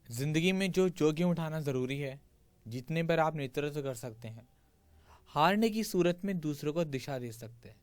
जिंदगी में जो जोखिम उठाना जरूरी है, जीतने पर आप नेतृत्व कर सकते हैं, हारने की सूरत में दूसरों को दिशा दे सकते हैं।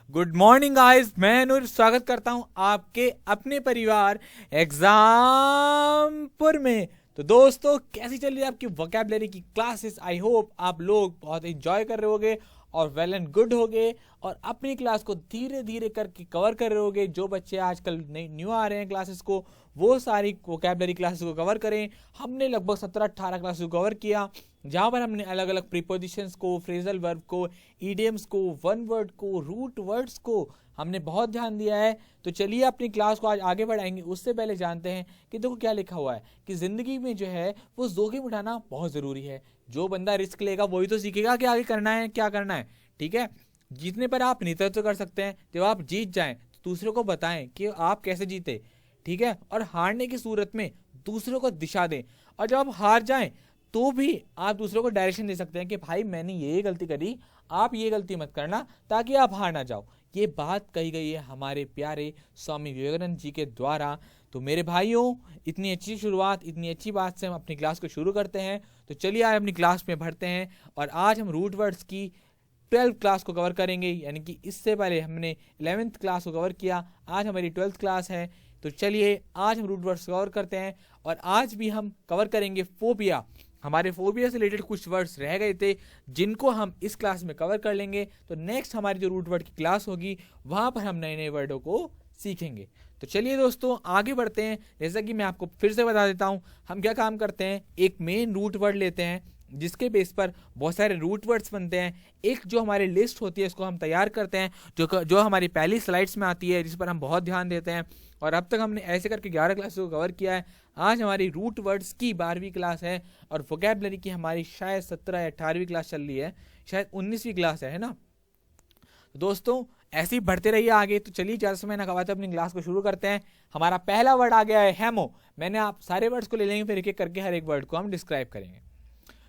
गुड मॉर्निंग गाइस, मैं नूर स्वागत करता हूं आपके अपने परिवार एग्जामपुर में। तो दोस्तों, कैसी चल रही है आपकी वोकैबुलरी की क्लासेस? आई होप आप लोग बहुत एंजॉय कर रहे होगे और वेल एंड गुड होगे और अपनी क्लास को धीरे धीरे करके कवर कर रहे होगे। जो बच्चे आजकल न्यू आ रहे हैं क्लासेस को, वो सारी वोकैबुलरी क्लासेस को कवर करें। हमने लगभग 17-18 क्लासेस को कवर किया, जहां पर हमने अलग अलग प्रीपोजिशंस को, फ्रेजल वर्ब को, ईडियम्स को, वन वर्ड को, रूट वर्ड्स को हमने बहुत ध्यान दिया है। तो चलिए अपनी क्लास को आज आगे बढ़ाएंगे। उससे पहले जानते हैं कि देखो क्या लिखा हुआ है कि जिंदगी में जो है वो जोखिम उठाना बहुत जरूरी है। जो बंदा रिस्क लेगा वही तो सीखेगा कि आगे करना है क्या करना है। ठीक है, जीतने पर आप नेतृत्व कर सकते हैं। जब आप जीत जाएं तो दूसरों को बताएं कि आप कैसे जीते। ठीक है, और हारने की सूरत में दूसरों को दिशा दें। और जब आप हार जाएं तो भी आप दूसरों को डायरेक्शन दे सकते हैं कि भाई मैंने ये गलती करी, आप ये गलती मत करना, ताकि आप हार ना जाओ। ये बात कही गई है हमारे प्यारे स्वामी विवेकानंद जी के द्वारा। तो मेरे भाइयों, इतनी अच्छी शुरुआत, इतनी अच्छी बात से हम अपनी क्लास को शुरू करते हैं। तो चलिए आज अपनी क्लास में बढ़ते हैं और आज हम रूट वर्ड्स की 12th क्लास को कवर करेंगे। यानी कि इससे पहले हमने 11th क्लास को कवर किया, आज हमारी 12th क्लास है। तो चलिए आज हम रूट वर्ड्स कवर करते हैं और आज भी हम कवर करेंगे फोबिया। हमारे फोबिया से रिलेटेड कुछ वर्ड्स रह गए थे जिनको हम इस क्लास में कवर कर लेंगे। तो नेक्स्ट हमारी जो रूट वर्ड की क्लास होगी वहां पर हम नए नए वर्डों को सीखेंगे। तो चलिए दोस्तों आगे बढ़ते हैं। जैसा कि मैं आपको फिर से बता देता हूं, हम क्या काम करते हैं, एक मेन रूट वर्ड लेते हैं जिसके बेस पर बहुत सारे रूट वर्ड्स बनते हैं। एक जो हमारी लिस्ट होती है इसको हम तैयार करते हैं, जो हमारी पहली स्लाइड्स में आती है, जिस पर हम बहुत ध्यान देते हैं। और अब तक हमने ऐसे करके 11 क्लासेस को कवर किया है। आज हमारी रूट वर्ड्स की 12वीं क्लास है और वोकैबुलरी की हमारी शायद 17 या 18वीं क्लास चल रही है, शायद 19वीं क्लास है ना। तो दोस्तों ऐसे ही बढ़ते रहिए आगे। तो चलिए ज़्यादा समय ना गवाते अपनी क्लास को शुरू करते हैं। हमारा पहला वर्ड आ गया है हैमो। मैंने आप सारे वर्ड्स को ले लेंगे, फिर एक एक करके हर एक वर्ड को हम डिस्क्राइब करेंगे।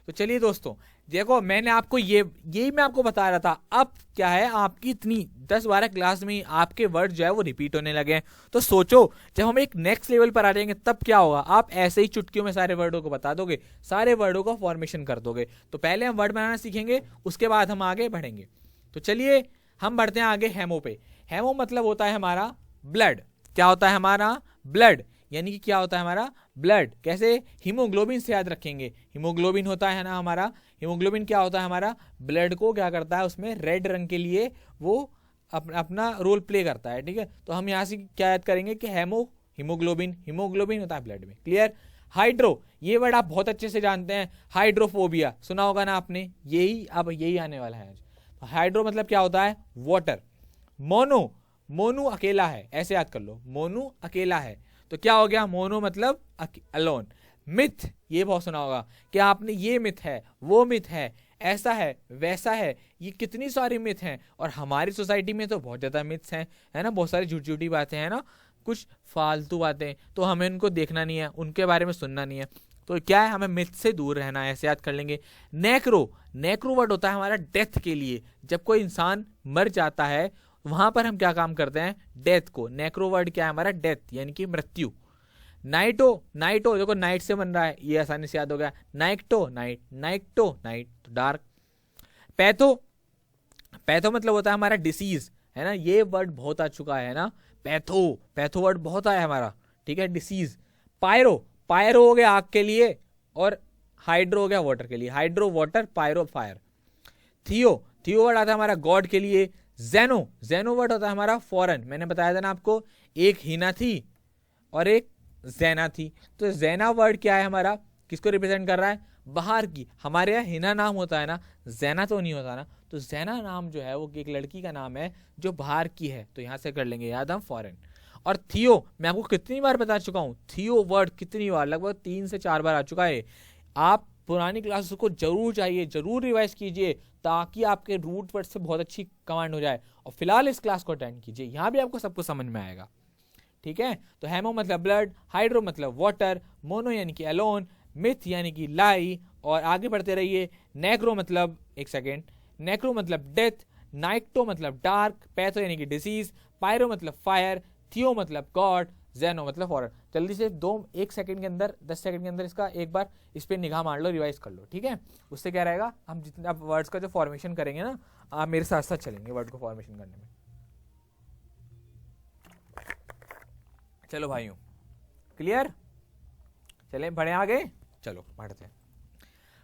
तो चलिए दोस्तों देखो, मैंने आपको यही मैं आपको बता रहा था। अब क्या है, आपकी इतनी 10-12 क्लास में आपके वर्ड जो है वो रिपीट होने लगे हैं। तो सोचो जब हम एक नेक्स्ट लेवल पर आ जाएंगे तब क्या होगा। आप ऐसे ही चुटकियों में सारे वर्डों को बता दोगे, सारे वर्डों का फॉर्मेशन कर दोगे। तो पहले हम वर्ड बनाना सीखेंगे, उसके बाद हम आगे बढ़ेंगे। तो चलिए हम बढ़ते हैं आगे हेमो पे। हेमो मतलब होता है हमारा ब्लड। क्या होता है हमारा? ब्लड। यानी कि क्या होता है हमारा? ब्लड। कैसे? हीमोग्लोबिन से याद रखेंगे। हीमोग्लोबिन होता है ना हमारा, हीमोग्लोबिन क्या होता है हमारा? ब्लड को क्या करता है, उसमें रेड रंग के लिए वो अपना रोल प्ले करता है। ठीक है, तो हम यहाँ से क्या याद करेंगे कि हीमोग्लोबिन, हीमोग्लोबिन होता है ब्लड में। क्लियर? हाइड्रो, ये वर्ड आप बहुत अच्छे से जानते हैं। हाइड्रोफोबिया सुना होगा ना आपने, यही आने वाला है। हाइड्रो मतलब क्या होता है? वाटर। मोनो, मोनू अकेला है, ऐसे याद कर लो, मोनू अकेला है। तो क्या हो गया? मोनो मतलब अलोन। मिथ, ये बहुत सुना होगा कि आपने, ये मिथ है, वो मिथ है, ऐसा है, वैसा है। ये कितनी सारी मिथ हैं और हमारी सोसाइटी में तो बहुत ज्यादा मिथ्स हैं, है ना। बहुत सारी झूठी झूठी बातें हैं ना, कुछ फालतू बातें। तो हमें उनको देखना नहीं है, उनके बारे में सुनना नहीं है। तो क्या है, हमें मिथ से दूर रहना है, ऐसे याद कर लेंगे। नेक्रो, नेक्रो वर्ड होता है हमारा डेथ के लिए। जब कोई इंसान मर जाता है वहां पर हम क्या काम करते हैं? डेथ को। नेक्रो वर्ड क्या है हमारा? डेथ, यानी कि मृत्यु। नाइटो, नाइटो देखो नाइट से बन रहा है, ये आसानी से याद हो गया। नाइक्टो, नाइट, नाइक्टो नाइट, तो डार्क। पैथो, पैथो मतलब होता है हमारा डिसीज, है ना। ये वर्ड बहुत आ चुका है ना, पैथो, पैथो वर्ड बहुत आया हमारा। ठीक है, डिसीज। पायरो, पायरो हो गया आग के लिए और हाइड्रो हो गया वाटर के लिए। Hydro water, pyro fire. Theo, theo word आता है हमारा गॉड के लिए। जेनो, जेनो वर्ड होता है हमारा फॉरेन। मैंने बताया था ना आपको, एक हीना थी और एक जैना थी। तो जैना वर्ड क्या है हमारा? किसको रिप्रेजेंट कर रहा है? बाहर की। हमारे यहाँ हिना नाम होता है ना, जैना तो नहीं होता ना। तो जैना नाम जो है वो एक लड़की का नाम है जो बाहर की है। तो यहाँ से कर लेंगे याद हम फॉरेन। और थियो, मैं आपको कितनी बार बता चुका हूँ, थियो वर्ड कितनी बार, लगभग 3 से 4 बार आ चुका है। आप पुरानी क्लासेस को जरूर चाहिए, जरूर रिवाइज कीजिए, ताकि आपके रूट वर्ड से बहुत अच्छी कमांड हो जाए। और फिलहाल इस क्लास को अटेंड कीजिए, यहाँ भी आपको सब कुछ समझ में आएगा। ठीक है, तो हेमो मतलब ब्लड, हाइड्रो मतलब वाटर, मोनो यानी कि अलोन, मिथ यानी कि लाई। और आगे बढ़ते रहिए। नेक्रो मतलब, एक सेकेंड, नेक्रो मतलब डेथ, नाइक्टो मतलब डार्क, पैथो यानी कि डिसीज, पायरो मतलब फायर, थियो मतलब गॉड, जेनो मतलब फॉरेन। जल्दी से 1 सेकंड के अंदर 10 सेकंड के अंदर इसका एक बार इस पर निगाह मार लो, रिवाइज कर लो, ठीक है। उससे क्या रहेगा, हम जितने अब वर्ड्स का जो फॉर्मेशन करेंगे ना, आप मेरे साथ साथ चलेंगे वर्ड को फॉर्मेशन करने में। चलो भाइयों, क्लियर, चलें बढ़े आगे, चलो बढ़ते हैं।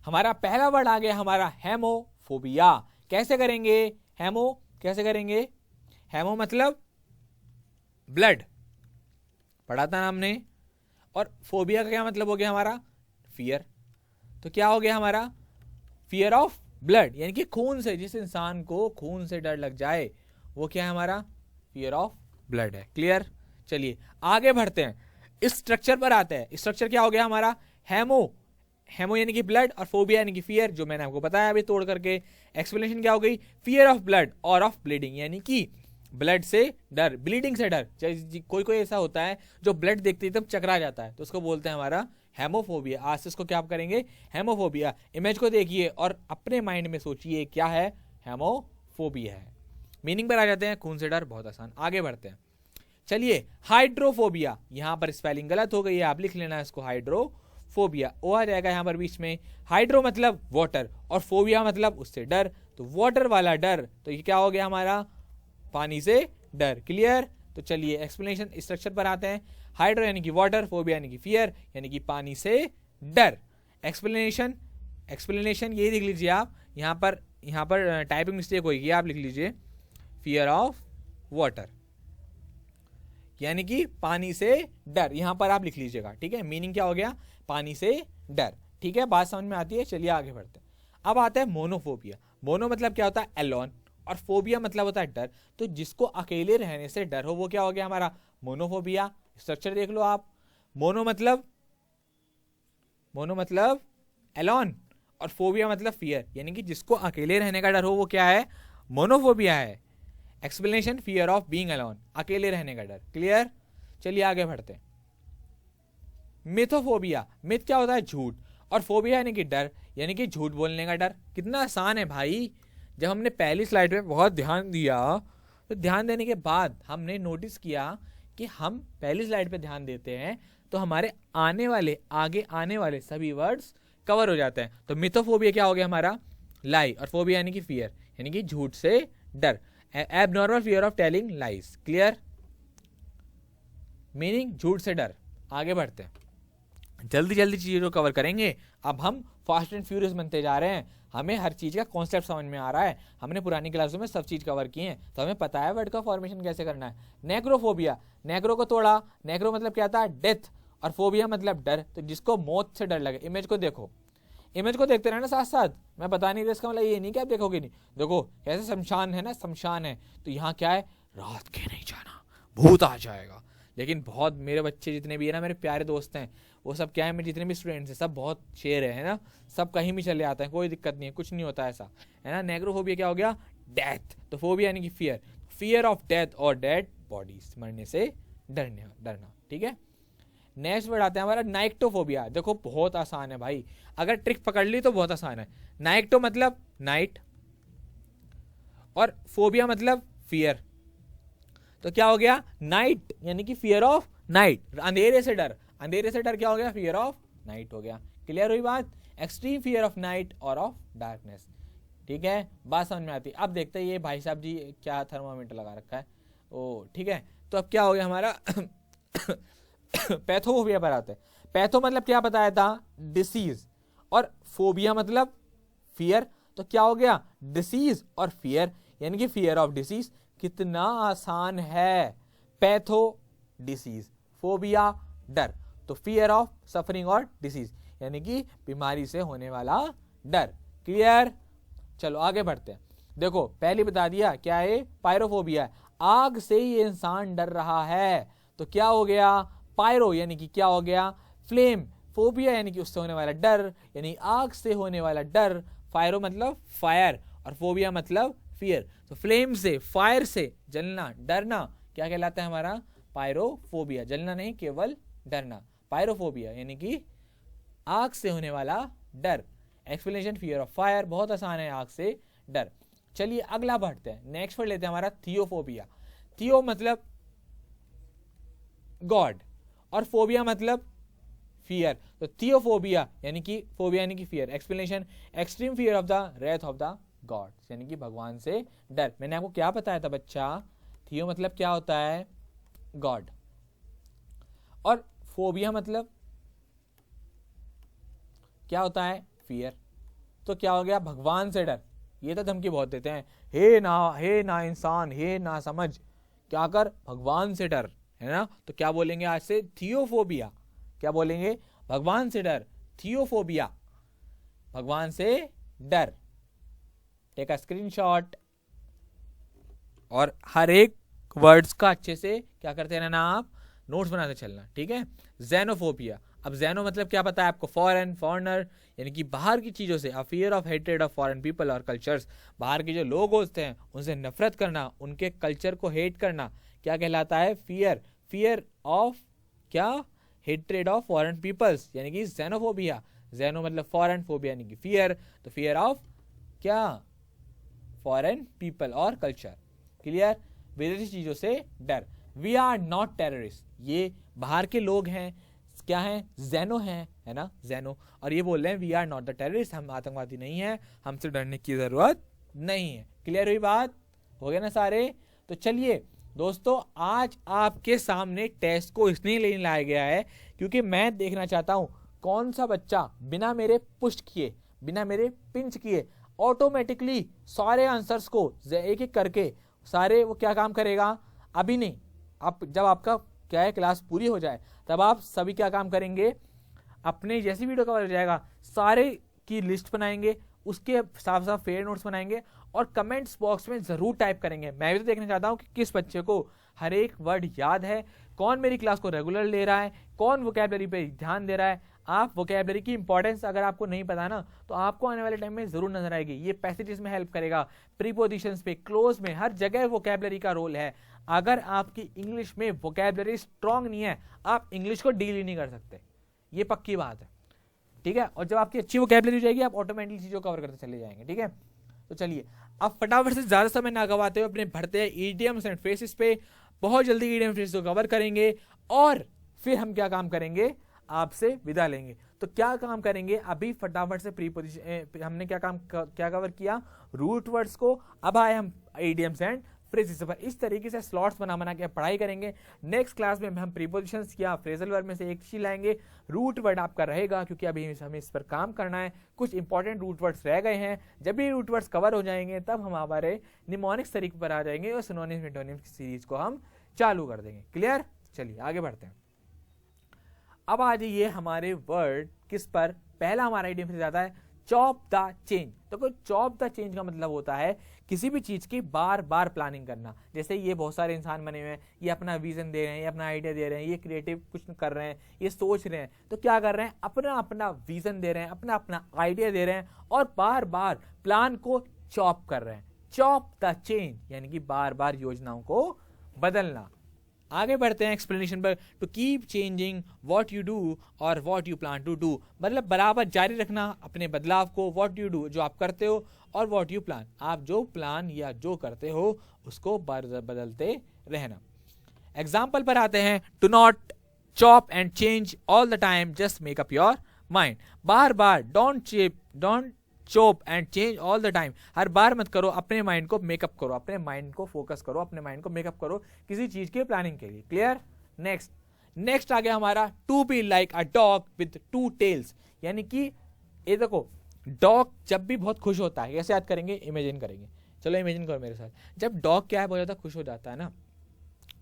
हमारा पहला वर्ड आ गया हमारा हेमोफोबिया। कैसे करेंगे हेमो, कैसे करेंगे, हेमो मतलब ब्लड, पढ़ा था ना हमने, और फोबिया का क्या मतलब हो गया हमारा, फियर। तो क्या हो गया हमारा, फियर ऑफ ब्लड, यानी कि खून से, जिस इंसान को खून से डर लग जाए वो क्या है हमारा, फियर ऑफ ब्लड है। क्लियर, चलिए आगे बढ़ते हैं, इस स्ट्रक्चर पर आते हैं। स्ट्रक्चर क्या हो गया हमारा, हेमो, हेमो यानी कि ब्लड, और फोबिया यानी कि फियर, जो मैंने आपको बताया अभी तोड़ करके। एक्सप्लेनेशन क्या हो गई, फियर ऑफ ब्लड और ऑफ ब्लीडिंग, यानी कि ब्लड से डर, ब्लीडिंग से डर। कोई कोई ऐसा होता है जो ब्लड देखते ही तब चकरा जाता है, तो उसको बोलते हैं हमारा हेमोफोबिया। आज से इसको क्या आप करेंगे, हेमोफोबिया। इमेज को देखिए और अपने माइंड में सोचिए क्या है, हेमोफोबिया है। मीनिंग पर आ जाते हैं, खून से डर, बहुत आसान। आगे बढ़ते हैं, चलिए हाइड्रोफोबिया। यहां पर स्पेलिंग गलत हो गई है, आप लिख लेना इसको हाइड्रोफोबिया, ओ आ जाएगा यहां पर बीच में। हाइड्रो मतलब वाटर और फोबिया मतलब उससे डर, तो वाटर वाला डर, तो ये क्या हो गया हमारा, पानी से डर। क्लियर, तो चलिए एक्सप्लेनेशन स्ट्रक्चर पर आते हैं। हाइड्रो यानी कि वाटर, फोबिया यानी कि फियर, यानी कि पानी से डर। एक्सप्लेनेशन, एक्सप्लेनेशन ये लिख लीजिए आप, यहाँ पर टाइपिंग मिस्टेक होगी, आप लिख लीजिए फियर ऑफ वाटर, यानी कि पानी से डर, यहां पर आप लिख लीजिएगा, ठीक है। मीनिंग क्या हो गया, पानी से डर, ठीक है, बात समझ में आती है। चलिए आगे बढ़ते हैं। अब आता है मोनोफोबिया। मोनो मतलब क्या होता है, एलोन, और फोबिया मतलब होता है डर। तो जिसको अकेले रहने से डर हो वो क्या हो गया हमारा, मोनोफोबिया। स्ट्रक्चर देख लो आप, मोनो मतलब एलोन, और फोबिया मतलब फियर, यानी कि जिसको अकेले रहने का डर हो वो क्या है, मोनोफोबिया है। Explanation, fear of being alone, अकेले रहने का डर। क्लियर, चलिए आगे बढ़ते हैं। मिथोफोबिया, मिथ क्या होता है, झूठ, और फोबिया यानी कि डर, यानी कि झूठ बोलने का डर। कितना आसान है भाई, जब हमने पहली स्लाइड पे बहुत ध्यान दिया, तो ध्यान देने के बाद हमने नोटिस किया कि हम पहली स्लाइड पे ध्यान देते हैं तो हमारे आगे आने वाले सभी वर्ड्स कवर हो जाते हैं। तो मिथोफोबिया क्या हो गया हमारा, लाई, और फोबिया यानी कि फियर, यानी कि झूठ से डर, abnormal fear of telling lies. Clear, meaning झूठ से डर। आगे बढ़ते हैं, जल्दी जल्दी चीजों को कवर करेंगे। अब हम फास्ट एंड फ्यूरियस बनते जा रहे हैं, हमें हर चीज का कॉन्सेप्ट समझ में आ रहा है। हमने पुरानी क्लासों में सब चीज कवर की है, तो हमें पता है वर्ड का फॉर्मेशन कैसे करना है। नेक्रोफोबिया, नेक्रो को तोड़ा, नेक्रो मतलब क्या था, डेथ, और फोबिया मतलब डर, तो जिसको मौत से डर लगे। इमेज को देखो, इमेज को देखते रहना साथ साथ, मैं बता नहीं रहा, इसका मतलब ये नहीं कि आप देखोगे नहीं। देखो कैसे शमशान है ना, शमशान है, तो यहाँ क्या है, रात के नहीं जाना, भूत आ जाएगा। लेकिन बहुत मेरे बच्चे जितने भी है ना, मेरे प्यारे दोस्त हैं, वो सब क्या है, मेरे जितने भी स्टूडेंट्स हैं सब बहुत शेर है ना, सब कहीं भी चले आते हैं, कोई दिक्कत नहीं है, कुछ नहीं होता ऐसा, है ना। नेग्रोफोबिया क्या हो गया, डेथ, तो फोबिया यानी कि फियर, फियर ऑफ डेथ और डेड बॉडीज, मरने से डरना, ठीक है। नेक्स्ट वर्ड आता है हमारा नाइक्टोफोबिया। देखो बहुत आसान है भाई, अगर ट्रिक पकड़ ली तो बहुत आसान है। नाइक्टो मतलब नाइट, और फोबिया मतलब फियर, तो क्या हो गया, नाइट यानी कि फियर ऑफ नाइट, अंधेरे से डर, अंधेरे से डर क्या हो गया, फियर ऑफ नाइट हो गया। क्लियर हुई बात, एक्सट्रीम फियर ऑफ नाइट और ऑफ डार्कनेस, ठीक है, बात समझ में आती है। अब देखते हैं ये भाई साहब जी क्या थर्मामीटर लगा रखा है, ओ ठीक है। तो अब क्या हो गया हमारा पैथोफोबिया पर आते हैं। पैथो मतलब क्या बताया था, डिसीज, और फोबिया मतलब फियर, तो क्या हो गया, डिसीज और फियर, यानी कि फियर ऑफ डिसीज। कितना आसान है, पैथो डिसीज, फोबिया डर, तो फियर ऑफ सफरिंग और डिसीज, यानी कि बीमारी से होने वाला डर। क्लियर, चलो आगे बढ़ते हैं। देखो पहले बता दिया क्या है, पायरोफोबिया, आग से ये इंसान डर रहा है, तो क्या हो गया, पायरो यानी कि क्या हो गया, फ्लेम, फोबिया यानी कि उससे होने वाला डर, यानी आग से होने वाला डर, फायरो मतलब फायर, और फोबिया मतलब फियर, तो फ्लेम से, फायर से जलना, डरना क्या कहलाता है हमारा, पायरोफोबिया। जलना नहीं, केवल डरना, पायरोफोबिया यानी कि आग से होने वाला डर। एक्सप्लेनेशन, फियर ऑफ फायर, बहुत आसान है, आग से डर। चलिए अगला बढ़ते हैं, नेक्स्ट वर्ड लेते हैं हमारा थियोफोबिया। थियो मतलब गॉड, और फोबिया मतलब फियर। तो थियोफोबिया यानी कि फोबिया यानी कि fear. Explanation, extreme fear of the Wraith of the God, यानी कि भगवान से डर। मैंने आपको क्या बताया था बच्चा, थियो मतलब क्या होता है, गॉड, और फोबिया मतलब क्या होता है, फियर। तो क्या हो गया, भगवान से डर। ये तो धमकी बहुत देते हैं, हे ना इंसान, हे ना समझ, क्या कर, भगवान से डर, है ना। तो क्या बोलेंगे आज से, थियोफोबिया। क्या बोलेंगे, भगवान से डर, थियोफोबिया, भगवान से डर। टेक अ स्क्रीनशॉट और हर एक वर्ड्स का अच्छे से क्या करते रहना, आप नोट्स बनाते चलना, ठीक है। ज़ेनोफोबिया, अब ज़ेनो मतलब क्या पता है आपको, फॉरेन, फॉरेनर, यानी कि बाहर की चीज़ों से, a fear of hatred of foreign people और कल्चर्स, बाहर के जो लोग होते हैं उनसे नफरत करना, उनके कल्चर को हेट करना, क्या कहलाता है, फियर। फियर ऑफ क्या, हेट्रेड ऑफ फॉरेन पीपल्स, यानी कि ज़ेनोफोबिया। ज़ेनो मतलब फॉरेन, फोबिया यानी कि फियर, तो फियर ऑफ क्या, फॉरेन पीपल और कल्चर। क्लियर, विदेशी चीजों से डर। वी आर नॉट टेररिस्ट, ये बाहर के लोग हैं, क्या हैं, ज़ेनो हैं, है ना, ज़ेनो। और ये बोल रहे हैं we are not the terrorist, हम आतंकवादी नहीं हैं, हमसे डरने की जरूरत नहीं है। क्लियर हुई बात, हो गया ना सारे। तो चलिए दोस्तों, आज आपके सामने टेस्ट को इसलिए लेने लाया गया है क्योंकि मैं देखना चाहता हूं कौन सा बच्चा बिना मेरे पुश किए, बिना मेरे पिंच किए ऑटोमेटिकली सारे आंसर्स को एक एक करके सारे वो क्या काम करेगा, अभी नहीं, आप जब आपका क्या है क्लास पूरी हो जाए तब आप सभी क्या काम करेंगे, अपने जैसी वीडियो कवर हो जाएगा सारे की लिस्ट बनाएंगे, उसके साफ साफ फेयर नोट्स बनाएंगे और कमेंट्स बॉक्स में जरूर टाइप करेंगे। मैं भी तो देखना चाहता हूँ कि किस बच्चे को हर एक वर्ड याद है, कौन मेरी क्लास को रेगुलर ले रहा है, कौन वोकैबुलरी पे ध्यान दे रहा है। आप वोकैबुलरी की इंपॉर्टेंस अगर आपको नहीं पता ना तो आपको आने वाले टाइम में जरूर नजर आएगी। ये पैसेजेस में हेल्प करेगा, प्रीपोजिशंस पे, क्लोज में, हर जगह वोकैबुलरी का रोल है। अगर आपकी इंग्लिश में वोकैबुलरी स्ट्रांग नहीं है, आप इंग्लिश को डील ही नहीं कर सकते, ये पक्की बात है, ठीक है। और जब आपकी अच्छी वोकैबुलरी हो जाएगी आप ऑटोमेटिकली चीजों को कवर करते चले जाएंगे, ठीक है। तो चलिए अब फटाफट से ज्यादा समय ना गवाते हुए अपने बढ़ते हैं ईडियम्स एंड फ्रेजेस पे। बहुत जल्दी ईडियम फ्रेजेस को कवर करेंगे और फिर हम क्या काम करेंगे, आपसे विदा लेंगे। तो क्या काम करेंगे, अभी फटाफट से प्रीपोजिशन हमने क्या कवर किया, रूट वर्ड्स को। अब आए हम ईडियम्स एंड फ्रेजेस पर। इस तरीके से स्लॉट्स बना के पढ़ाई करेंगे। नेक्स्ट क्लास में हम प्रीपोजिशंस या फ्रेजल वर्ब में से एक चीज लाएंगे, रूट वर्ड आपका रहेगा क्योंकि अभी हमें इस पर काम करना है। कुछ इंपॉर्टेंट रूट वर्ड्स रह गए हैं, जब ये रूट वर्ड्स कवर हो जाएंगे तब हम हमारे निमोनिक्स तरीके पर आ जाएंगे और सिनोनिम्स मेटोनिम्स की सीरीज को हम चालू कर देंगे। क्लियर, चलिए आगे बढ़ते हैं। अब आ जाइए हमारे वर्ड किस पर, पहला हमारा आइडियम से ज्यादा है चॉप द चेंज। तो चॉप द चेंज का मतलब होता है किसी भी चीज की बार बार प्लानिंग करना। जैसे ये बहुत सारे इंसान बने हुए हैं, ये अपना विजन दे रहे हैं, ये अपना आइडिया दे रहे हैं, ये क्रिएटिव कुछ कर रहे हैं, ये सोच रहे हैं, तो क्या कर रहे हैं, अपना अपना विजन दे रहे हैं, अपना अपना आइडिया दे रहे हैं और बार बार प्लान को चॉप कर रहे हैं। चॉप द चेंज यानी कि बार बार योजनाओं को बदलना। आगे बढ़ते हैं एक्सप्लेनेशन पर। To keep changing what you do और what you plan to do, मतलब बराबर जारी रखना अपने बदलाव को, व्हाट यू डू जो आप करते हो और व्हाट यू प्लान आप जो प्लान या जो करते हो उसको बदलते रहना। एग्जाम्पल पर आते हैं, to not chop and change all the time, just make up your mind. बार बार don't chop and change all the time, हर बार मत करो, अपने माइंड को मेकअप करो, अपने माइंड को फोकस करो, अपने माइंड को मेकअप करो किसी चीज के प्लानिंग के लिए। क्लियर, नेक्स्ट आ गया हमारा to be like a dog with two tails, यानी कि ये देखो डॉग जब भी बहुत खुश होता है, कैसे याद करेंगे, इमेजिन करेंगे, चलो इमेजिन करो मेरे साथ। जब डॉग क्या है बहुत ज्यादा खुश हो जाता है ना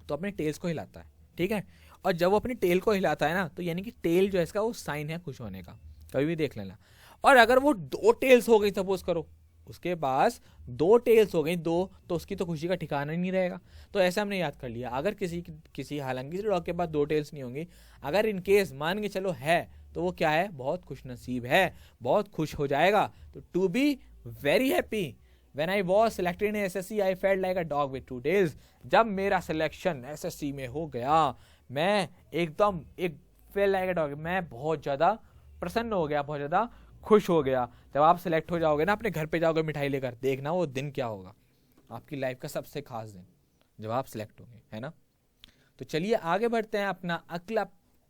तो अपने टेल्स को हिलाता है, ठीक है। और जब वो अपनी टेल को हिलाता है ना तो यानी कि टेल जो है इसका वो साइन है खुश होने का, कभी भी देख लेना। और अगर वो दो टेल्स हो गई, सपोज करो उसके पास दो टेल्स हो गई दो, तो उसकी तो खुशी का ठिकाना ही नहीं रहेगा। तो ऐसा हमने याद कर लिया, अगर किसी हालांकि डॉग के पास दो टेल्स नहीं होंगी, अगर इनकेस मान के चलो है तो वो क्या है, बहुत खुश नसीब है, बहुत खुश हो जाएगा। तो to be very happy, when I was selected in SSC I felt like a dog with two tails. जब मेरा सिलेक्शन एसएससी में हो गया मैं एकदम फेल्ट लाइक अ डॉग, मैं बहुत ज्यादा प्रसन्न हो गया, बहुत ज्यादा खुश हो गया। जब आप सिलेक्ट हो जाओगे ना, अपने घर पे जाओगे मिठाई लेकर, देखना वो दिन क्या होगा, आपकी लाइफ का सबसे खास दिन जब आप सिलेक्ट होंगे, है ना। तो चलिए आगे बढ़ते हैं, अपना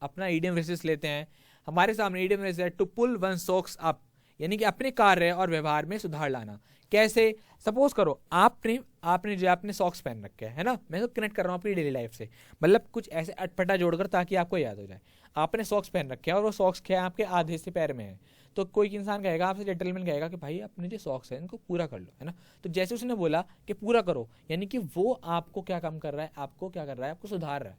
अपना ईडियम फ्रेजेस लेते हैं। हमारे सामने ईडियम फ्रेज है to pull one socks up, यानी कि अपने कार्य और व्यवहार में सुधार लाना। कैसे? सपोज करो आपने जो अपने सॉक्स पहन रखे है ना, मैं तो कनेक्ट कर रहा हूँ अपनी डेली लाइफ से, मतलब कुछ ऐसे अटपटा जोड़कर ताकि आपको याद हो जाए। आपने सॉक्स पहन रखे हैं और वो सॉक्स क्या है, आपके आधे से पैर में है, तो कोई इंसान कहेगा आपसे, जेंटलमैन कहेगा कि भाई अपने जो सॉक्स हैं इनको पूरा कर लो, है ना। तो जैसे उसने बोला कि पूरा करो, यानी कि वो आपको क्या काम कर रहा है, आपको क्या कर रहा है, आपको सुधार रहा है,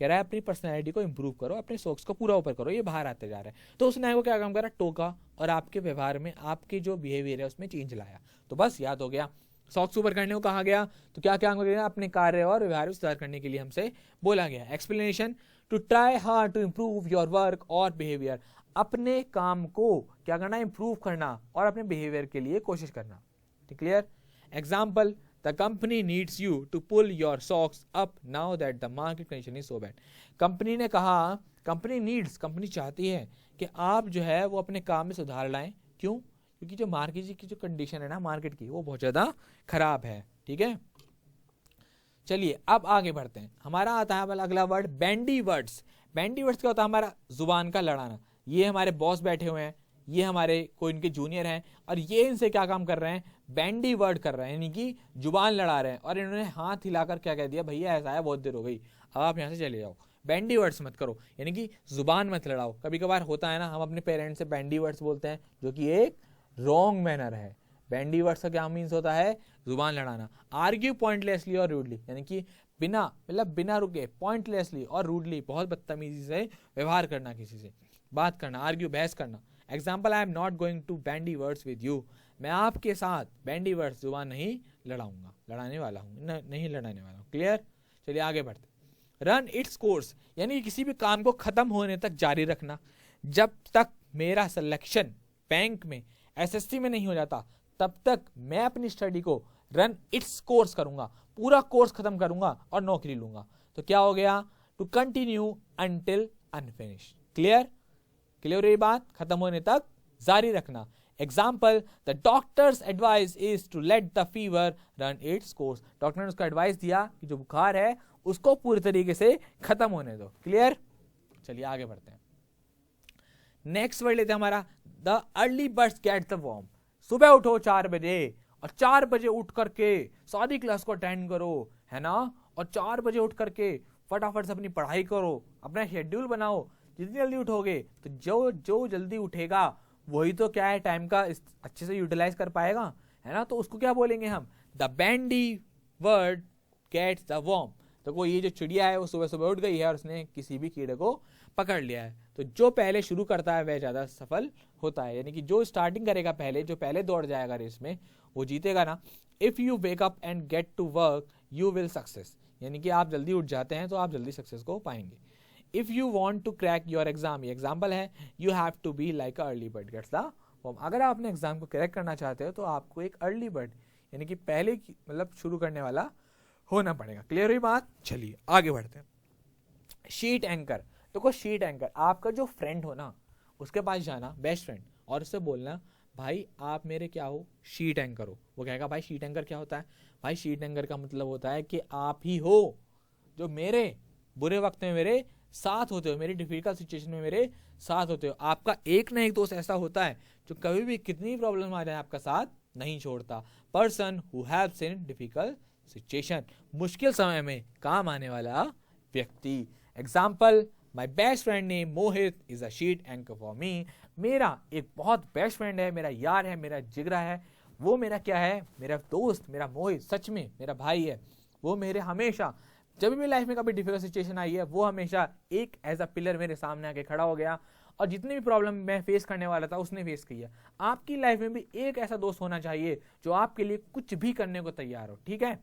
कह रहा है अपनी पर्सनैलिटी को इंप्रूव करो, अपने सॉक्स को पूरा ऊपर करो, ये बाहर आते जा रहा है। तो उसने आपको क्या काम करा, टोका और आपके व्यवहार में, आपके जो बिहेवियर है उसमें चेंज लाया। तो बस याद हो गया, सॉक्स ऊपर करने को कहा गया, तो क्या क्या करेगा, अपने कार्य और व्यवहार में सुधार करने के लिए हमसे बोला गया। Explanation, to try hard to improve your work और बिहेवियर, अपने काम को क्या करना, इंप्रूव करना और अपने बिहेवियर के लिए कोशिश करना। Clear? Example, the company needs you to pull your socks up now that the market condition is so bad. Company ने कहा, कंपनी नीड्स, कंपनी चाहती है कि आप जो है वो अपने काम में सुधार लाएं। क्यों? क्योंकि जो मार्केट की जो कंडीशन है ना मार्केट की, वो बहुत ज्यादा खराब है। ठीक है, चलिए अब आगे बढ़ते हैं। हमारा आता है अगला word, bandy words. Bandy words क्या होता है, हमारा जुबान का लड़ाना। ये हमारे बॉस बैठे हुए हैं, ये हमारे कोई इनके जूनियर हैं, और ये इनसे क्या काम कर रहे हैं, बैंडी वर्ड कर रहे हैं, यानी कि जुबान लड़ा रहे हैं। और इन्होंने हाथ हिलाकर क्या कह दिया, भैया ऐसा है, बहुत देर हो गई, अब आप यहाँ से चले जाओ। बैंडी वर्ड्स मत करो, यानी कि जुबान मत लड़ाओ। कभी कभार होता है ना, हम अपने पेरेंट्स से बैंडी वर्ड्स बोलते हैं, जो कि एक रॉन्ग मैनर है। बैंडी वर्ड्स का क्या मीन्स होता है, जुबान लड़ाना। आर्ग्यू पॉइंटलेसली और रूडली, यानी कि बिना मतलब बिना रुके, पॉइंटलेसली और रूडली, बहुत बदतमीजी से व्यवहार करना, किसी से बात करना, आर्ग्यू, बहस करना। Example, I am not going to bandy words with you, मैं आपके साथ बैंडी वर्ड्स, जुबान नहीं लड़ाऊंगा, लड़ाने वाला हूँ नहीं लड़ाने वाला हूँ। क्लियर? चलिए आगे बढ़ते। रन इट्स कोर्स, यानी किसी भी काम को खत्म होने तक जारी रखना। जब तक मेरा सिलेक्शन बैंक में, एसएससी में नहीं हो जाता, तब तक मैं अपनी स्टडी को रन इट्स कोर्स करूंगा, पूरा कोर्स खत्म करूंगा और नौकरी लूंगा। तो क्या हो गया, to continue until unfinished. Clear? Clear? ये बात खत्म होने तक जारी रखना। Example, the doctor's advice is to let the fever run its course, doctor ने उसको एडवाइस दिया कि जो बुखार है उसको पूरी तरीके से खत्म होने दो। क्लियर? चलिए आगे बढ़ते हैं। नेक्स्ट वर्ड लेते हैं हमारा, the early birds get the worm. सुबह उठो 4 बजे, और 4 बजे उठ करके सारी क्लास को अटेंड करो, है ना, और 4 बजे उठ करके फटाफट से अपनी पढ़ाई करो, अपना शेड्यूल बनाओ। जितनी जल्दी उठोगे तो जो जल्दी उठेगा वही तो क्या है, टाइम का अच्छे से यूटिलाइज कर पाएगा, है ना। तो उसको क्या बोलेंगे हम, the bandy word gets the worm. तो कोई ये जो चिड़िया है वो सुबह सुबह उठ गई है और उसने किसी भी कीड़े को पकड़ लिया है। तो जो पहले शुरू करता है वह ज्यादा सफल होता है, यानी कि जो स्टार्टिंग करेगा पहले, जो पहले दौड़ जाएगा रेस में, वो जीतेगा ना। If you wake up and get to work you will success, यानी कि आप जल्दी उठ जाते हैं तो आप जल्दी सक्सेस को पाएंगे। If you want to crack your exam, ये एग्जाम्पल है, you have to be like early bird gets the worm. अगर आप अपने एग्जाम को क्रैक करना चाहते हो तो आपको एक अर्ली बर्ड, यानी कि पहले मतलब शुरू करने वाला होना पड़ेगा। क्लियर हुई बात? चलिए आगे बढ़ते हैं। Sheet anchor. देखो शीट एंकर, आपका जो फ्रेंड हो ना उसके पास जाना, बेस्ट फ्रेंड, और उससे बोलना भाई आप मेरे क्या हो, शीट एंकर हो। वो कहेगा भाई शीट एंकर क्या होता है? भाई शीट एंकर का मतलब होता है कि आप ही हो जो मेरे बुरे वक्त में मेरे साथ होते हो, मेरी डिफिकल्ट सिचुएशन में मेरे साथ होते हो। आपका एक ना एक दोस्त ऐसा होता है जो कभी भी कितनी प्रॉब्लम आ जाए आपका साथ नहीं छोड़ता। Person who helps in difficult situation, मुश्किल समय में काम आने वाला व्यक्ति। Example, my best friend name Mohit is a sheet anchor for me. मेरा एक बहुत बेस्ट फ्रेंड है, मेरा यार है, मेरा जिगरा है, वो मेरा क्या है, मेरा दोस्त, मेरा मोहित सच में मेरा भाई है। वो मेरे हमेशा, जब भी लाइफ में कभी डिफिकल्ट सिचुएशन आई है, वो हमेशा एक एज अ पिलर मेरे सामने आके खड़ा हो गया, और जितनी भी प्रॉब्लम मैं फेस करने वाला था उसने फेस किया। आपकी लाइफ में भी एक ऐसा दोस्त होना चाहिए जो आपके लिए कुछ भी करने को तैयार हो। ठीक है,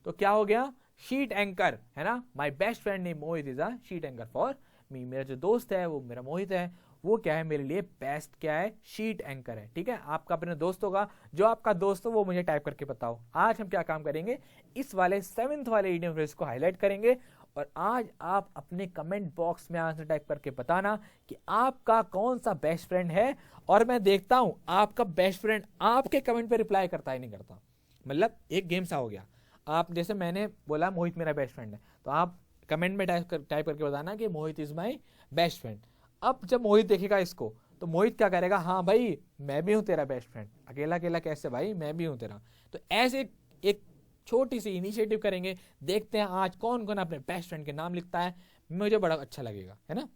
तो क्या हो गया, शीट एंकर, है ना। My best friend name Mohit is a sheet anchor for me. मेरा जो दोस्त है वो मेरा मोहित है, वो क्या है मेरे लिए बेस्ट क्या है, शीट एंकर है। ठीक है, आपका अपने दोस्त होगा, जो आपका दोस्त हो वो मुझे टाइप करके बताओ। आज हम क्या काम करेंगे, इस वाले 7th वाले इडियम फ्रेज को हाईलाइट करेंगे, और आज आप अपने कमेंट बॉक्स में आंसर टाइप करके बताना कि आपका कौन सा बेस्ट फ्रेंड है, और मैं देखता हूं आपका बेस्ट फ्रेंड आपके कमेंट पे रिप्लाई करता है नहीं करता। मतलब एक गेम सा हो गया, आप जैसे मैंने बोला मोहित मेरा बेस्ट फ्रेंड है, तो आप कमेंट में टाइप करके बताना कि मोहित इज माई बेस्ट फ्रेंड। अब जब मोहित देखेगा इसको तो मोहित क्या करेगा, हाँ भाई मैं भी हूं तेरा बेस्ट फ्रेंड, अकेला अकेला कैसे भाई, मैं भी हूं तेरा। तो ऐसे एक छोटी सी इनिशिएटिव करेंगे, देखते हैं आज कौन कौन अपने बेस्ट फ्रेंड के नाम लिखता है, मुझे बड़ा अच्छा लगेगा, है ना।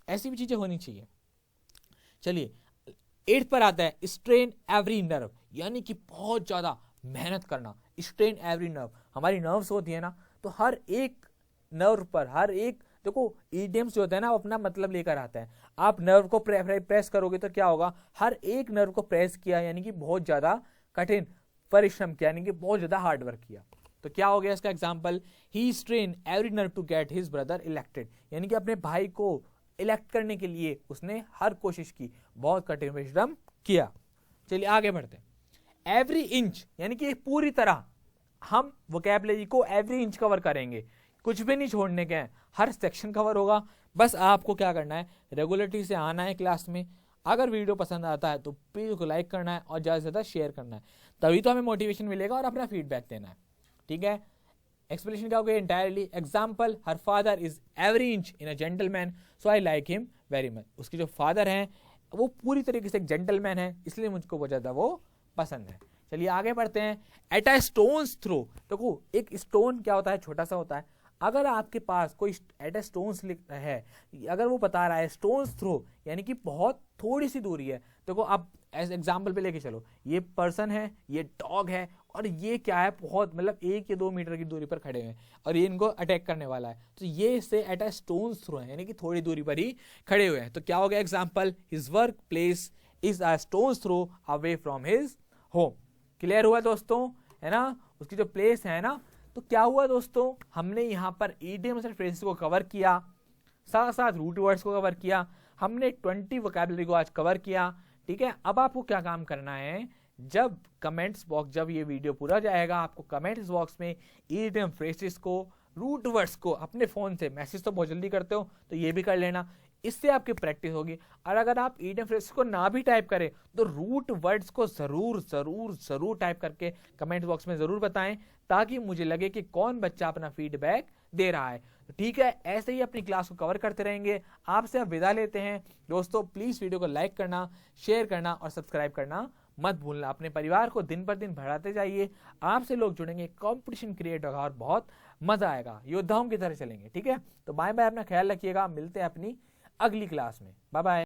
ऐसी भी चीजें होनी चाहिए। चलिए 8 पर आता है, स्ट्रेन एवरी नर्व, यानी कि बहुत ज्यादा मेहनत करना। स्ट्रेन एवरी नर्व, हमारी नर्व्स होती है ना, तो हर एक नर्व पर, हर एक, देखो ईडियम्स जो होता है ना, अपना मतलब लेकर आता है। आप नर्व को प्रेस करोगे तो क्या होगा, हर एक नर्व को प्रेस किया यानी कि बहुत ज्यादा कठिन परिश्रम किया, यानी कि बहुत ज्यादा हार्ड वर्क किया। तो क्या हो गया इसका example, he strain every nerve to get his brother elected, यानी कि अपने भाई को इलेक्ट करने के लिए उसने हर कोशिश की, बहुत कठिन परिश्रम किया। चलिए आगे बढ़ते हैं। एवरी इंच, यानी कि पूरी तरह हम वोकैबुलरी को एवरी इंच कवर करेंगे, कुछ भी नहीं छोड़ने के हैं, हर सेक्शन कवर होगा। बस आपको क्या करना है, रेगुलरिटी से आना है क्लास में। अगर वीडियो पसंद आता है तो प्लीज को लाइक करना है और ज्यादा से ज्यादा शेयर करना है, तभी तो हमें मोटिवेशन मिलेगा और अपना फीडबैक देना है, ठीक है। एक्सप्लेनेशन क्या हो गया entirely, example, her father is every inch in a gentleman so I like him very much. उसके जो फादर हैं वो पूरी तरीके से एक जेंटलमैन है, इसलिए मुझको बहुत ज्यादा वो पसंद है। चलिए आगे बढ़ते हैं। एट अ स्टोन्स थ्रो, देखो एक स्टोन क्या होता है, छोटा सा होता है। अगर आपके पास कोई एट अ स्टोन्स है, अगर वो बता रहा है स्टोन्स थ्रो यानी कि बहुत थोड़ी सी दूरी है, देखो आप एज एग्जाम्पल पे लेके चलो, ये पर्सन है, ये डॉग है, और ये क्या है, बहुत मतलब 1 या 2 मीटर की दूरी पर खड़े हुए हैं और ये इनको अटैक करने वाला है, तो ये इससे एट अ स्टोन्स थ्रो है, यानी कि थोड़ी दूरी पर ही खड़े हुए हैं। तो क्या हो गया example, his work place is a stone's throw away from his home. Clear हुआ दोस्तों, है ना, उसकी जो प्लेस है ना। तो क्या हुआ दोस्तों, हमने यहाँ पर इडियम्स एंड फ्रेजेस को कवर किया, साथ साथ रूट वर्ड्स को कवर किया, हमने 20 वोकैबुलरी को आज कवर किया, ठीक है। अब आपको क्या काम करना है, जब कमेंट्स बॉक्स, जब ये वीडियो पूरा जाएगा, आपको कमेंट्स बॉक्स में इडियम फ्रेजेस को, रूट वर्ड्स को अपने फोन से, मैसेज तो बहुत जल्दी करते हो तो ये भी कर लेना, इससे आपकी प्रैक्टिस होगी। और अगर आप इडियम फ्रेजेस को ना भी टाइप करें तो रूट वर्ड्स को जरूर जरूर जरूर टाइप करके कमेंट बॉक्स में जरूर बताएं, ताकि मुझे लगे कि कौन बच्चा अपना फीडबैक दे रहा है। ठीक है, ऐसे ही अपनी क्लास को कवर करते रहेंगे। आपसे अब विदा लेते हैं दोस्तों। प्लीज वीडियो को लाइक करना, शेयर करना और सब्सक्राइब करना मत भूलना। अपने परिवार को दिन पर दिन बढ़ाते जाइए, आपसे लोग जुड़ेंगे, कंपटीशन क्रिएट होगा और बहुत मजा आएगा, योद्धाओं की तरह चलेंगे, ठीक है। तो बाय बाय, अपना ख्याल रखिएगा, मिलते हैं अपनी अगली क्लास में, बाय बाय।